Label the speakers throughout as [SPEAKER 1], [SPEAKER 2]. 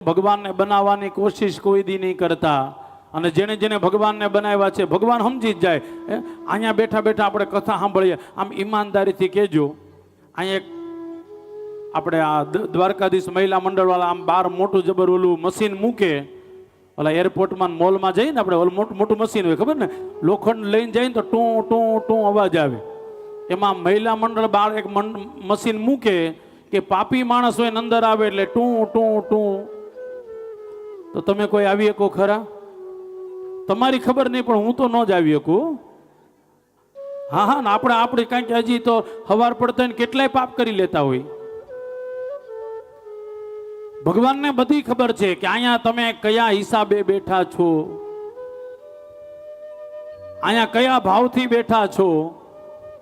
[SPEAKER 1] ભગવાનને બનાવવાની કોશિશ કોઈ દી નહીં કરતા અને જેને જેને ભગવાનને બનાવ્યા છે ભગવાન સમજી જ જાય. અહીંયા બેઠા બેઠા આપણે કથા સાંભળીએ, આમ ઈમાનદારીથી કહેજો. અહીંયા આપણે આ દ્વારકાધીશ મહિલા મંડળ વાળા આમ બાર મોટું જબર ઓલું મશીન મૂકે, ઓલા એરપોર્ટમાં મોલમાં જઈને આપણે ઓલું મોટું મોટું મશીન હોય ખબર ને, લોખંડ લઈને જઈને તો ટું ટું ટું અવાજ આવે. એમાં મહિલા મંડળ બાર એક મશીન મૂકે કે પાપી માણસ હોય અંદર આવે એટલે ટું ટું ટું. તો તમે કોઈ આવી શકો ખરા? તમારી ખબર નહીં પણ હું તો ન જ આવી શકું. હા હા ને આપણે કાંઈક હજી તો હવાર પડતા ને કેટલાય પાપ કરી લેતા હોય. ભગવાનને બધી ખબર છે કે અહીંયા તમે કયા હિસાબે બેઠા છો, અહીંયા કયા ભાવથી બેઠા છો,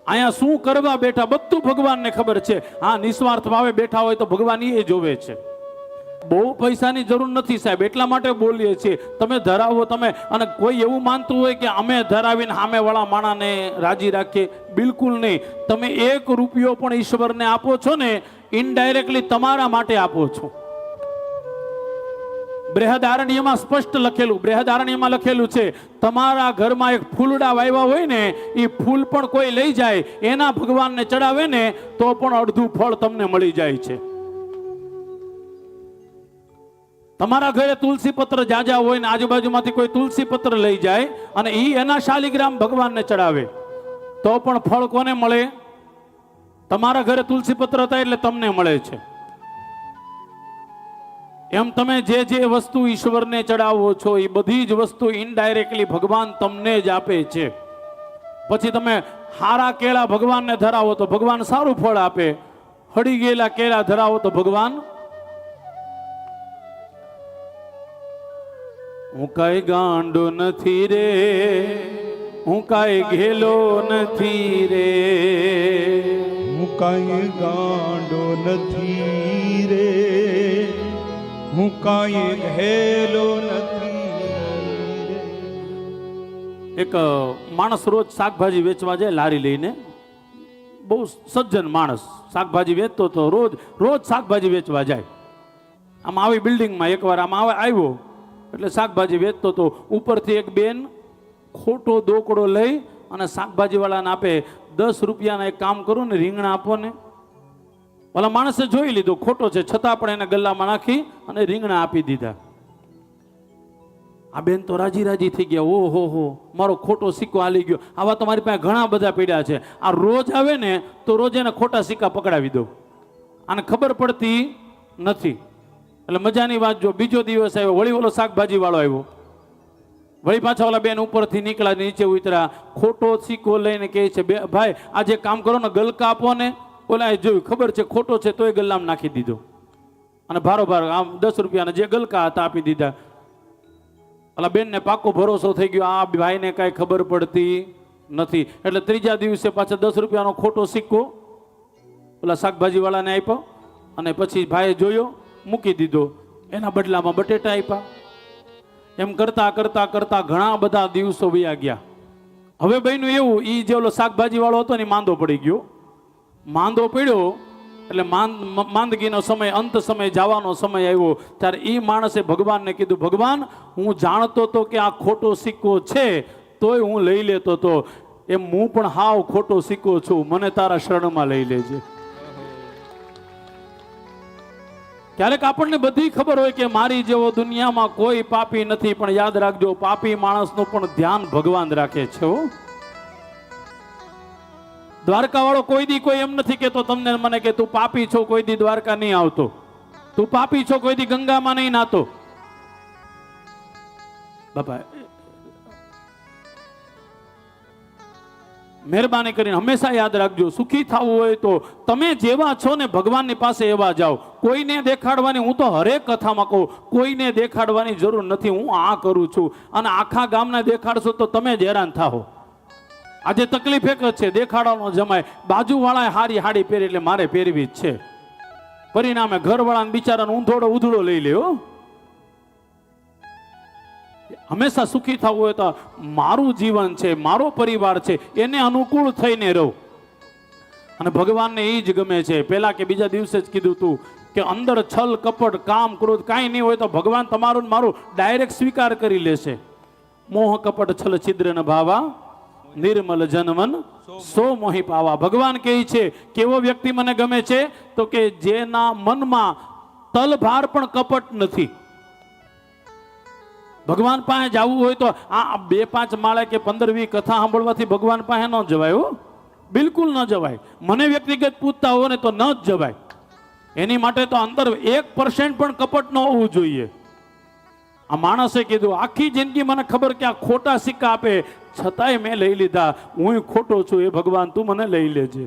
[SPEAKER 1] અહીંયા શું કરવા બેઠા, બધું ભગવાનને ખબર છે. હા, નિસ્વાર્થ ભાવે બેઠા હોય તો ભગવાન એ જોવે છે. બહુ પૈસાની જરૂર નથી સાહેબ, એટલા માટે બોલીએ છીએ તમે ધરાવો તમે. અને કોઈ એવું માનતું હોય કે અમે ધરાવીને સામે વાળા માણાને રાજી રાખીએ, બિલકુલ નહીં. તમે 1 રૂપિયો પણ ઈશ્વરને આપો છો ને, ઇનડાયરેક્ટલી તમારા માટે આપો છો. બૃહદારણ્યમાં સ્પષ્ટ લખેલું, બૃહદારણ્યમાં લખેલું છે તમારા ઘરમાં એક ફૂલડા વાવ્યા હોય ને, એ ફૂલ પણ કોઈ લઈ જાય એના ભગવાનને ચડાવે ને તો પણ અડધું ફળ તમને મળી જાય છે. તમારા ઘરે તુલસી પત્ર જાજા હોય ને આજુબાજુમાંથી કોઈ તુલસી પત્ર લઈ જાય અને ઈ એના શાલિગ્રામ ભગવાનને ચડાવે તો પણ ફળ કોને મળે? તમારા ઘરે તુલસી પત્ર હતા એટલે તમને મળે છે. એમ તમે જે જે વસ્તુ ઈશ્વરને ચડાવો છો એ બધી જ વસ્તુ ઇનડાયરેક્ટલી ભગવાન તમને જ આપે છે. પછી તમે હારા કેળા ભગવાનને ધરાવો તો ભગવાન સારું ફળ આપે, હળી ગયેલા કેળા ધરાવો તો ભગવાન. હું કાંઈ ગાંડો નથી રે, હું કાંઈ ઘેલો નથી રે,
[SPEAKER 2] હું કાંઈ ગાંડો નથી રે, હું કાંઈ ઘેલો નથી.
[SPEAKER 1] એક માણસ રોજ શાકભાજી વેચવા જાય લારી લઈને, બહુ સજ્જન માણસ, શાકભાજી વેચતો તો રોજ શાકભાજી વેચવા જાય. આમ આવી બિલ્ડિંગમાં એકવાર આમ આવ્યો એટલે શાકભાજી વેચતો તો ઉપરથી એક બેન ખોટો દોકડો લઈ અને શાકભાજી વાળાને આપે, 10 રૂપિયાના એક કામ કરો ને રીંગણા આપો ને. ઓલા માણસે જોઈ લીધો ખોટો છે છતાં પણ એને ગલ્લામાં નાખી અને રીંગણા આપી દીધા. આ બેન તો રાજી રાજી થઈ ગયા, ઓહો હો મારો ખોટો સિક્કો હાલી ગયો. આવા તો મારી પાસે ઘણા બધા પડ્યા છે, આ રોજ આવે ને તો રોજ એને ખોટા સિક્કા પકડાવી દો, આને ખબર પડતી નથી. એટલે મજાની વાત જો બીજો દિવસ આવ્યો, વળી ઓલો શાકભાજી વાળો આવ્યો, વળી પાછા ઓલા બેન ઉપરથી નીકળ્યા, નીચે ઉતર્યા, ખોટો સિક્કો લઈને કહે છે ભાઈ આજે કામ કરો ને ગલકા આપો ને. ઓલા જોયું ખબર છે ખોટો છે તોય ગલ્લામાં નાખી દીધો અને ભારોભાર આમ 10 રૂપિયાના જે ગલકા હતા આપી દીધા. ઓલા બેનને પાકો ભરોસો થઈ ગયો આ ભાઈને કાંઈ ખબર પડતી નથી. એટલે ત્રીજા દિવસે પાછા 10 રૂપિયાનો ખોટો સિક્કો ઓલા શાકભાજી વાળાને આપ્યો અને પછી ભાઈએ જોયો મૂકી દીધો, એના બદલામાં બટેટા આપ્યા. એમ કરતા કરતા કરતા ઘણા બધા દિવસો વયા ગયા. હવે બન્યું એવું, એ જે ઓલો શાકભાજી વાળો હતો ને માંદો પડી ગયો. માંદો પડ્યો એટલે માંદગીનો સમય, અંત સમય, જવાનો સમય આવ્યો. ત્યારે એ માણસે ભગવાનને કીધું, ભગવાન હું જાણતો હતો કે આ ખોટો સિક્કો છે તોય હું લઈ લેતો હતો, એમ હું પણ હાવ ખોટો સિક્કો છું, મને તારા શરણમાં લઈ લેજે. ક્યારેક આપણને બધી ખબર હોય કે મારી જેવો દુનિયામાં કોઈ પાપી નથી, પણ યાદ રાખજો પાપી માણસનું પણ ધ્યાન ભગવાન રાખે છે. દ્વારકા વાળો કોઈ દી કોઈ એમ નથી કેતો તમને મને કે તું પાપી છો કોઈ દી દ્વારકા નહીં આવતો, તું પાપી છો કોઈ દી ગંગામાં નહીં નાતો. બાપા મહેરબાની કરીને હંમેશા યાદ રાખજો, સુખી થવું હોય તો તમે જેવા છો ને ભગવાનની પાસે એવા જાઓ. કોઈને દેખાડવાની, હું તો હરેક કથામાં કહું, કોઈને દેખાડવાની જરૂર નથી. હું આ કરું છું અને આખા ગામને દેખાડશો તો તમે જ હેરાન થાઓ. આજે તકલીફ એક જ છે, દેખાડવાનો જમાય. બાજુવાળાએ હારી હાડી પહેરી એટલે મારે પહેરવી જ છે, પરિણામે ઘરવાળાને બિચારાને ઊંધોડો ઉધડો લઈ લ્યો. હંમેશા સુખી થવું હોય તો મારું જીવન છે, મારો પરિવાર છે, એને અનુકૂળ થઈને રહો. અને ભગવાનને એ જ ગમે છે. પહેલા કે બીજા દિવસે જ કીધું તું કે અંદર છલ કપટ કામ ક્રોધ કાંઈ નહીં હોય તો ભગવાન તમારું ને મારું ડાયરેક્ટ સ્વીકાર કરી લેશે. મોહ કપટ છલ છિદ્ર ન ભાવા નિર્મલ જનમન સો મોહી પાવા. ભગવાન કહે છે કેવો વ્યક્તિ મને ગમે છે તો કે જેના મનમાં તલભાર પણ કપટ નથી. ભગવાન પાસે જવું હોય તો આ 2-5 માળે કે 15-20 કથા સાંભળવાથી ભગવાન પાસે ન જવાય હો, બિલકુલ ન જવાય. મને વ્યક્તિગત પૂછતા હોય ને તો ન જ જવાય. એની માટે તો અંદર 1% પણ કપટ ન હોવું જોઈએ. આ માણસે કીધું આખી જિંદગી મને ખબર કે આ ખોટા સિક્કા આપે છતાંય મેં લઈ લીધા, હું ખોટો છું, એ ભગવાન તું મને લઈ લેજે.